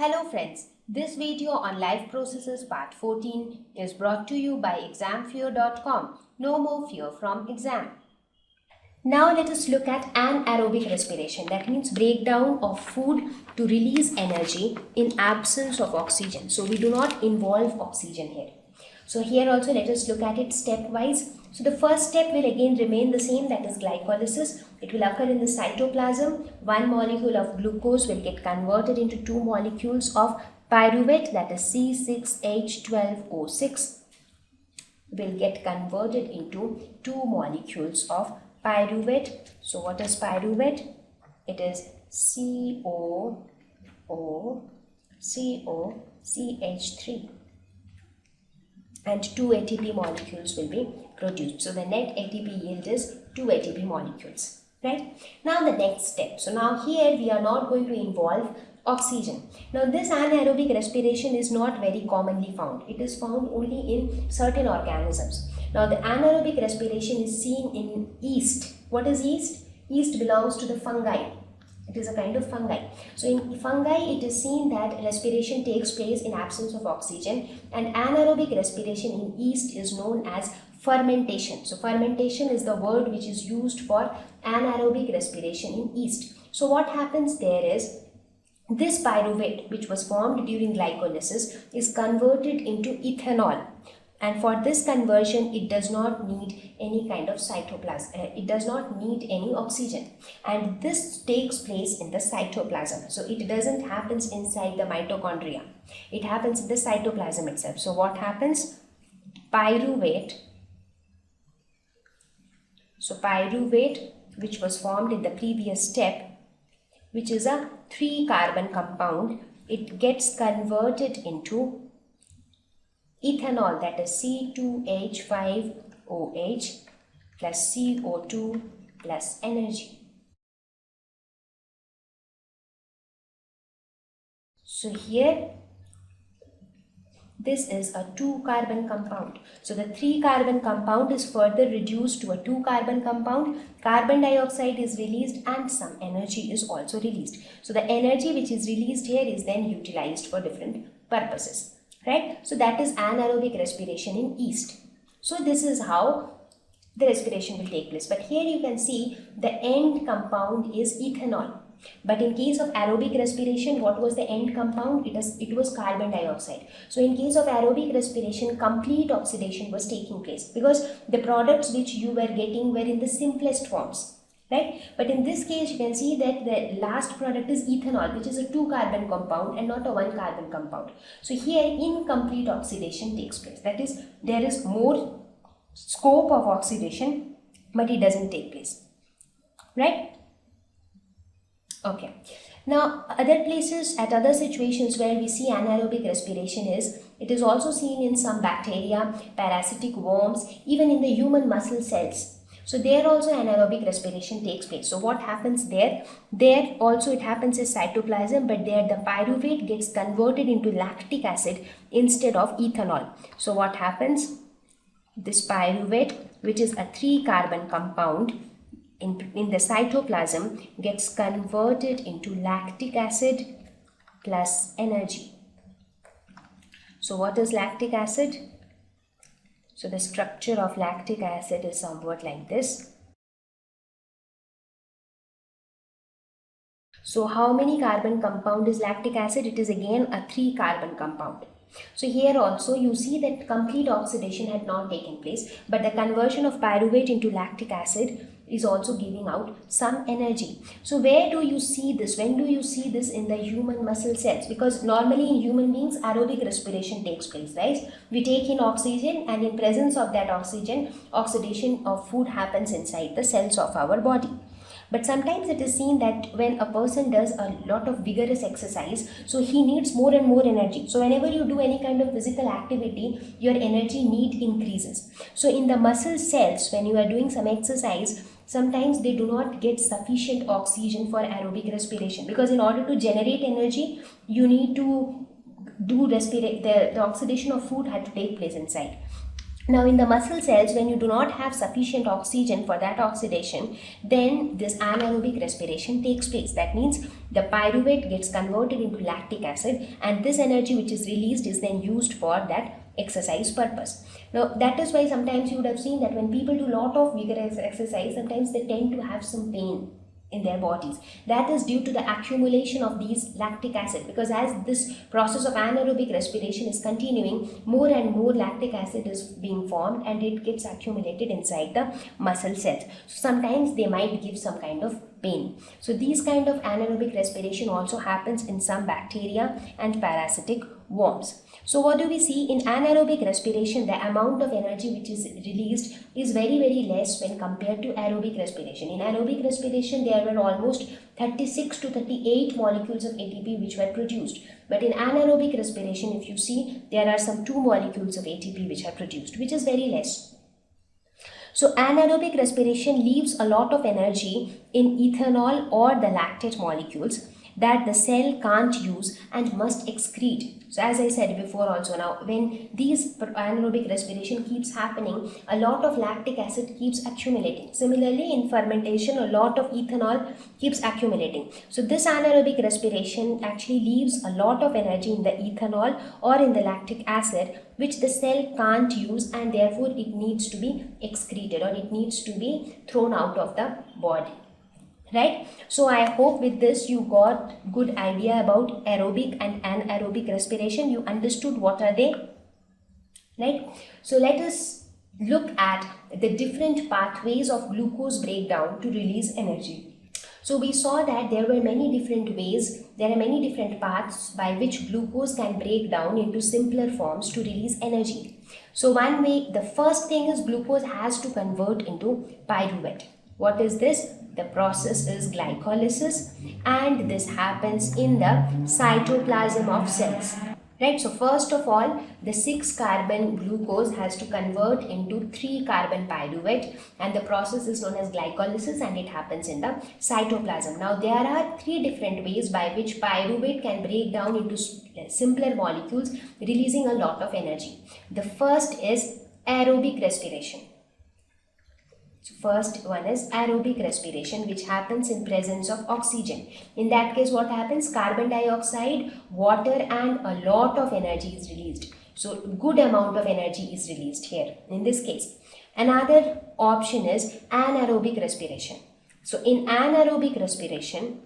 Hello friends, this video on life processes part 14 is brought to you by examfear.com. No more fear from exam. Now let us look at anaerobic respiration, that means breakdown of food to release energy in absence of oxygen. So we do not involve oxygen here. So here also let us look at it stepwise. So the first step will again remain the same, that is glycolysis. It will occur in the cytoplasm. One molecule of glucose will get converted into two molecules of pyruvate, that is C6H12O6 will get converted into two molecules of pyruvate. So what is pyruvate? It is COCH3 and two ATP molecules will be produced. So the net ATP yield is 2 ATP molecules, right? Now the next step. So now here we are not going to involve oxygen. Now this anaerobic respiration is not very commonly found. It is found only in certain organisms. Now the anaerobic respiration is seen in yeast. What is yeast? Yeast belongs to the fungi. It is a kind of fungi. So in fungi, it is seen that respiration takes place in absence of oxygen, and anaerobic respiration in yeast is known as fermentation. So fermentation is the word which is used for anaerobic respiration in yeast. So what happens there is, this pyruvate which was formed during glycolysis is converted into ethanol. And for this conversion, it does not need any kind of cytoplasm. It does not need any oxygen. And this takes place in the cytoplasm. So it doesn't happen inside the mitochondria. It happens in the cytoplasm itself. So what happens? Pyruvate. So pyruvate, which was formed in the previous step, which is a 3-carbon compound, it gets converted into ethanol, that is C2H5OH plus CO2 plus energy. So here this is a 2-carbon compound. So the 3-carbon compound is further reduced to a 2-carbon compound. Carbon dioxide is released and some energy is also released. So the energy which is released here is then utilized for different purposes. Right? So that is anaerobic respiration in yeast. So this is how the respiration will take place. But here you can see the end compound is ethanol. But in case of aerobic respiration, what was the end compound? It was carbon dioxide. So in case of aerobic respiration, complete oxidation was taking place because the products which you were getting were in the simplest forms. Right? But in this case, you can see that the last product is ethanol, which is a 2-carbon compound and not a 1-carbon compound. So here incomplete oxidation takes place. That is, there is more scope of oxidation, but it doesn't take place. Right? Okay. Now, other places, at other situations where we see anaerobic respiration it is also seen in some bacteria, parasitic worms, even in the human muscle cells. So there also anaerobic respiration takes place. So what happens there? There also it happens in cytoplasm, but there the pyruvate gets converted into lactic acid instead of ethanol. So what happens? This pyruvate, which is a 3-carbon compound, in the cytoplasm gets converted into lactic acid plus energy. So what is lactic acid? So the structure of lactic acid is somewhat like this. So how many carbon compound is lactic acid? It is again a 3-carbon compound. So here also you see that complete oxidation had not taken place, but the conversion of pyruvate into lactic acid is also giving out some energy. So where do you see this? When do you see this in the human muscle cells? Because normally in human beings, aerobic respiration takes place, right? We take in oxygen, and in presence of that oxygen, oxidation of food happens inside the cells of our body. But sometimes it is seen that when a person does a lot of vigorous exercise, so he needs more and more energy. So whenever you do any kind of physical activity, your energy need increases. So in the muscle cells, when you are doing some exercise, sometimes they do not get sufficient oxygen for aerobic respiration, because in order to generate energy, you need to do the oxidation of food had to take place inside. Now in the muscle cells, when you do not have sufficient oxygen for that oxidation, then this anaerobic respiration takes place. That means the pyruvate gets converted into lactic acid, and this energy which is released is then used for that exercise purpose. Now that is why sometimes you would have seen that when people do lot of vigorous exercise, sometimes they tend to have some pain in their bodies. That is due to the accumulation of these lactic acid, because as this process of anaerobic respiration is continuing, more and more lactic acid is being formed and it gets accumulated inside the muscle cells. So sometimes they might give some kind of pain. So these kind of anaerobic respiration also happens in some bacteria and parasitic worms. So what do we see? In anaerobic respiration, the amount of energy which is released is very less when compared to aerobic respiration. In aerobic respiration, there were almost 36 to 38 molecules of ATP which were produced. But in anaerobic respiration, if you see, there are some 2 molecules of ATP which are produced, which is very less. So anaerobic respiration leaves a lot of energy in ethanol or the lactate molecules that the cell can't use and must excrete. So as I said before also, now when these anaerobic respiration keeps happening, a lot of lactic acid keeps accumulating. Similarly, in fermentation, a lot of ethanol keeps accumulating. So this anaerobic respiration actually leaves a lot of energy in the ethanol or in the lactic acid, which the cell can't use, and therefore it needs to be excreted or it needs to be thrown out of the body. Right? So I hope with this you got good idea about aerobic and anaerobic respiration. You understood what are they, right? So let us look at the different pathways of glucose breakdown to release energy. So we saw that there were many different ways, there are many different paths by which glucose can break down into simpler forms to release energy. So one way, the first thing is glucose has to convert into pyruvate. What is this? The process is glycolysis, and this happens in the cytoplasm of cells. Right, so first of all, the 6-carbon glucose has to convert into 3-carbon pyruvate, and the process is known as glycolysis, and it happens in the cytoplasm. Now there are 3 different ways by which pyruvate can break down into simpler molecules, releasing a lot of energy. The first is aerobic respiration. First one is aerobic respiration, which happens in presence of oxygen. In that case, what happens? Carbon dioxide, water, and a lot of energy is released. So good amount of energy is released here in this case. Another option is anaerobic respiration. So in anaerobic respiration,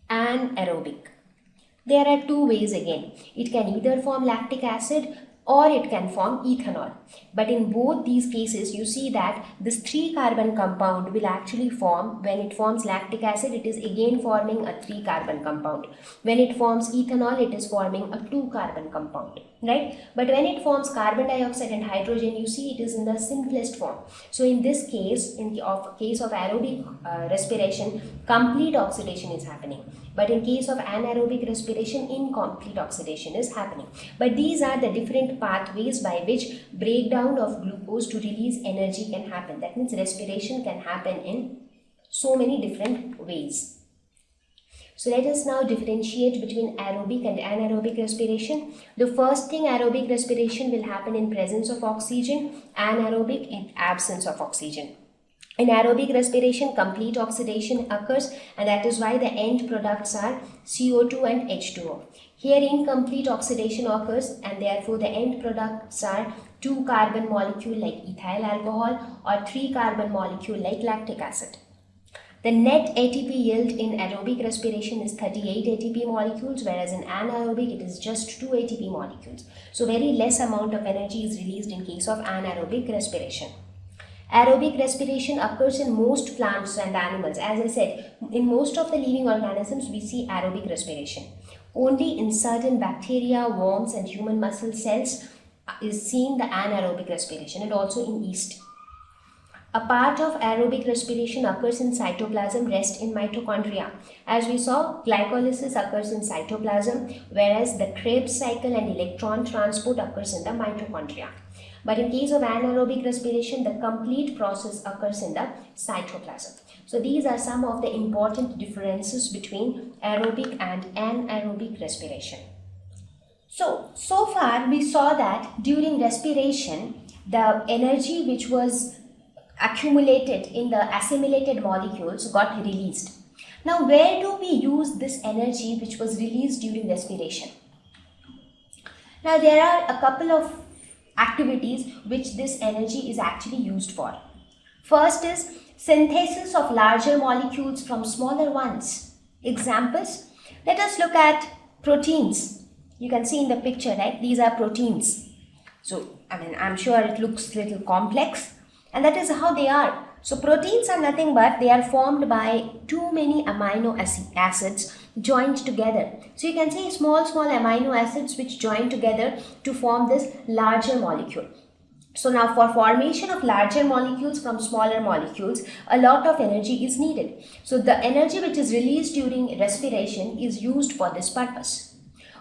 there are 2 ways again. It can either form lactic acid or it can form ethanol. But in both these cases, you see that this 3-carbon compound will actually form, when it forms lactic acid, it is again forming a 3-carbon compound. When it forms ethanol, it is forming a 2-carbon compound, right? But when it forms carbon dioxide and hydrogen, you see it is in the simplest form. So in this case, in the case of aerobic respiration, complete oxidation is happening. But in case of anaerobic respiration, incomplete oxidation is happening. But these are the different pathways by which breakdown of glucose to release energy can happen. That means respiration can happen in so many different ways. So let us now differentiate between aerobic and anaerobic respiration. The first thing, aerobic respiration will happen in presence of oxygen, anaerobic in absence of oxygen. In aerobic respiration, complete oxidation occurs, and that is why the end products are CO2 and H2O. Here incomplete oxidation occurs, and therefore the end products are 2-carbon molecule like ethyl alcohol or 3-carbon molecule like lactic acid. The net ATP yield in aerobic respiration is 38 ATP molecules, whereas in anaerobic it is just 2 ATP molecules. So very less amount of energy is released in case of anaerobic respiration. Aerobic respiration occurs in most plants and animals. As I said, in most of the living organisms we see aerobic respiration. Only in certain bacteria, worms and human muscle cells is seen the anaerobic respiration, and also in yeast. A part of aerobic respiration occurs in cytoplasm, rest in mitochondria. As we saw, glycolysis occurs in cytoplasm, whereas the Krebs cycle and electron transport occurs in the mitochondria. But in case of anaerobic respiration, the complete process occurs in the cytoplasm. So these are some of the important differences between aerobic and anaerobic respiration. So far we saw that during respiration, the energy which was accumulated in the assimilated molecules got released. Now, where do we use this energy which was released during respiration? Now, there are a couple of activities which this energy is actually used for. First is synthesis of larger molecules from smaller ones. Examples, let us look at proteins. You can see in the picture, right? These are proteins. So, I'm sure it looks a little complex, and that is how they are. So, proteins are nothing but they are formed by too many amino acids joined together. So, you can see small amino acids which join together to form this larger molecule. So, now for formation of larger molecules from smaller molecules, a lot of energy is needed. So, the energy which is released during respiration is used for this purpose.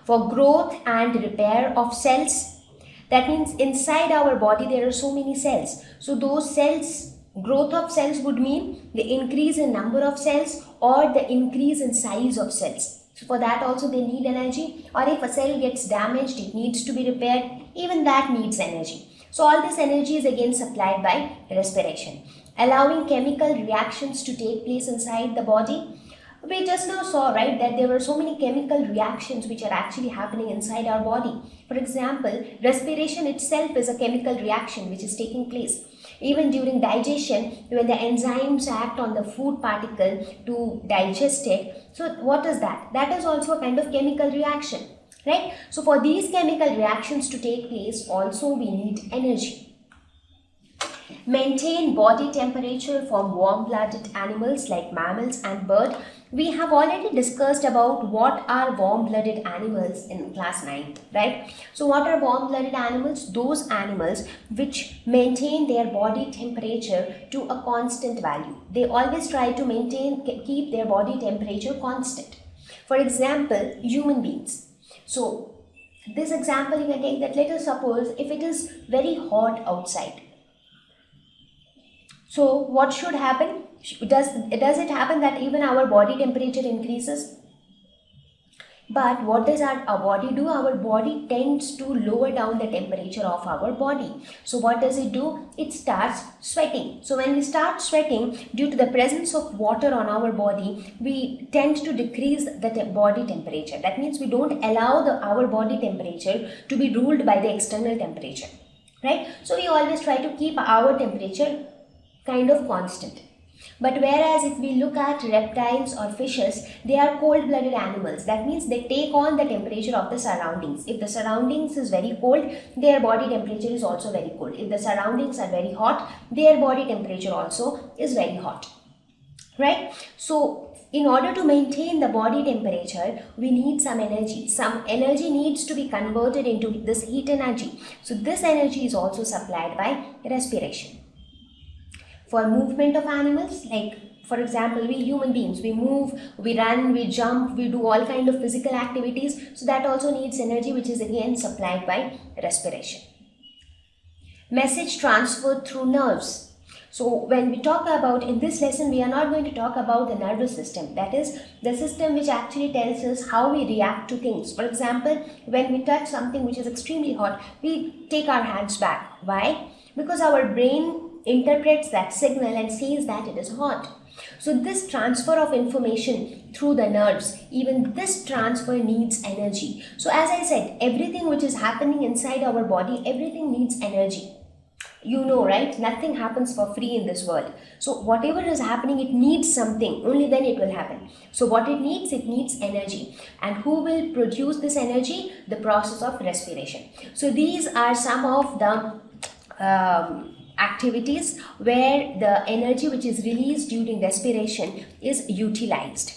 For growth and repair of cells, that means inside our body there are so many cells. So, those cells, growth of cells would mean the increase in number of cells or the increase in size of cells. So, for that also they need energy, or if a cell gets damaged, it needs to be repaired, even that needs energy. So, all this energy is again supplied by respiration, allowing chemical reactions to take place inside the body. We just now saw, right, that there were so many chemical reactions which are actually happening inside our body. For example, respiration itself is a chemical reaction which is taking place. Even during digestion, when the enzymes act on the food particle to digest it, so what is that? That is also a kind of chemical reaction, right? So, for these chemical reactions to take place, also we need energy. Maintain body temperature for warm-blooded animals like mammals and birds. We have already discussed about what are warm-blooded animals in class 9th, right? So, what are warm-blooded animals? Those animals which maintain their body temperature to a constant value. They always try to keep their body temperature constant. For example, human beings. So, this example you can take that, let us suppose if it is very hot outside. So, what should happen? Does it happen that even our body temperature increases? But what does our body do? Our body tends to lower down the temperature of our body. So, what does it do? It starts sweating. So, when we start sweating, due to the presence of water on our body, we tend to decrease the body temperature. That means we don't allow our body temperature to be ruled by the external temperature, right? So, we always try to keep our temperature kind of constant. But whereas if we look at reptiles or fishes, they are cold-blooded animals. That means they take on the temperature of the surroundings. If the surroundings is very cold, their body temperature is also very cold. If the surroundings are very hot, their body temperature also is very hot, right? So, in order to maintain the body temperature, we need some energy. Some energy needs to be converted into this heat energy. So, this energy is also supplied by respiration. For movement of animals, like for example, we human beings, we move, we run, we jump, we do all kind of physical activities. So that also needs energy, which is again supplied by respiration. Message transferred through nerves. So when we talk about, in this lesson, we are not going to talk about the nervous system. That is the system which actually tells us how we react to things. For example, when we touch something which is extremely hot, we take our hands back. Why? Because our brain interprets that signal and says that it is hot. So this transfer of information through the nerves, even this transfer needs energy. So as I said, everything which is happening inside our body, everything needs energy. You know, right? Nothing happens for free in this world. So whatever is happening, it needs something. Only then it will happen. So what it needs energy. And who will produce this energy? The process of respiration. So these are some of the activities where the energy which is released during respiration is utilized.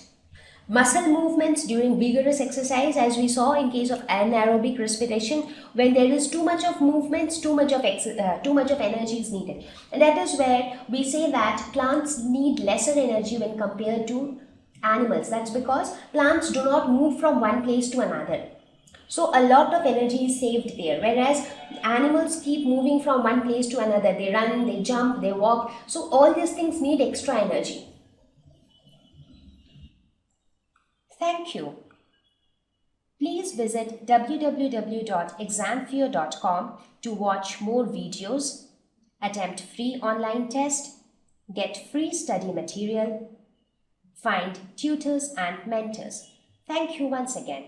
Muscle movements during vigorous exercise, as we saw in case of anaerobic respiration, when there is too much of movements, too much of energy is needed. And that is where we say that plants need lesser energy when compared to animals. That's because plants do not move from one place to another. So a lot of energy is saved there, whereas animals keep moving from one place to another. They run, they jump, they walk. So all these things need extra energy. Thank you. Please visit www.examfear.com to watch more videos, attempt free online test, get free study material, find tutors and mentors. Thank you once again.